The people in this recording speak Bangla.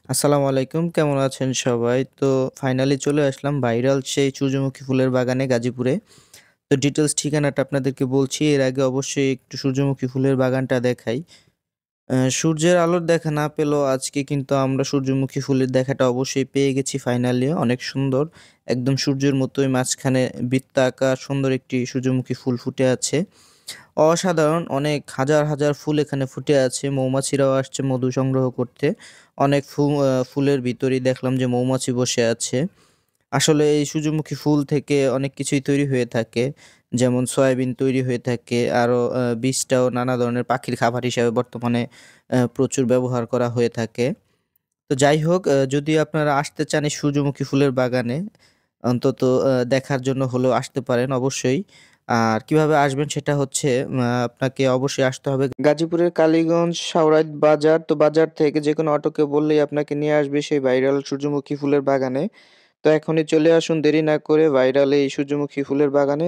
আসসালামু আলাইকুম। কেমন আছেন সবাই? তো ফাইনালি চলে আসলাম ভাইরাল সেই সূর্যমুখী ফুলের বাগানে গাজীপুরে। তো ডিটেইলস ঠিকানাটা আপনাদেরকে বলছি। এর আগে অবশ্যই একটু সূর্যমুখী ফুলের বাগানটা দেখাই। সূর্যের আলোর দেখা না পেলেও আজকে কিন্তু আমরা সূর্যমুখী ফুলের দেখাটা অবশ্যই পেয়ে গেছি ফাইনালি। অনেক সুন্দর। একদম সূর্যের মতোই মাঝখানে বৃত্তাকার সুন্দর একটি সূর্যমুখী ফুল ফুটে আছে। অসাধারণ অনেক হাজার, হাজার ফুল এখানে ফুটে আছে। মৌমাছিরাও আসছে মধু সংগ্রহ করতে। অনেক ফুলের ভিতরেই দেখলাম যে মৌমাছি বসে আছে। আসলে এই সূর্যমুখী ফুল থেকে অনেক কিছুই তৈরি হয়ে থাকে। যেমন সয়াবিন তৈরি হয়ে থাকে। আরো বীজটাও নানা ধরনের পাখির খাবার হিসেবে বর্তমানে প্রচুর ব্যবহার করা হয়ে থাকে। তো যাই হোক যদি আপনারা আসতে চান এই সূর্যমুখী ফুলের বাগানে অন্তত দেখার জন্য হলেও আসতে পারেন অবশ্যই। আর কিভাবে আসবেন সেটা হচ্ছে আপনাকে অবশ্যই আসতে হবে গাজীপুরের কালীগঞ্জ শাওরাইত বাজার। তো বাজার থেকে যেকোনো অটোকে বললেই আপনাকে নিয়ে আসবে সেই ভাইরাল সূর্যমুখী ফুলের বাগানে। তো এখনই চলে আসুন দেরি না করে ভাইরাল এই সূর্যমুখী ফুলের বাগানে।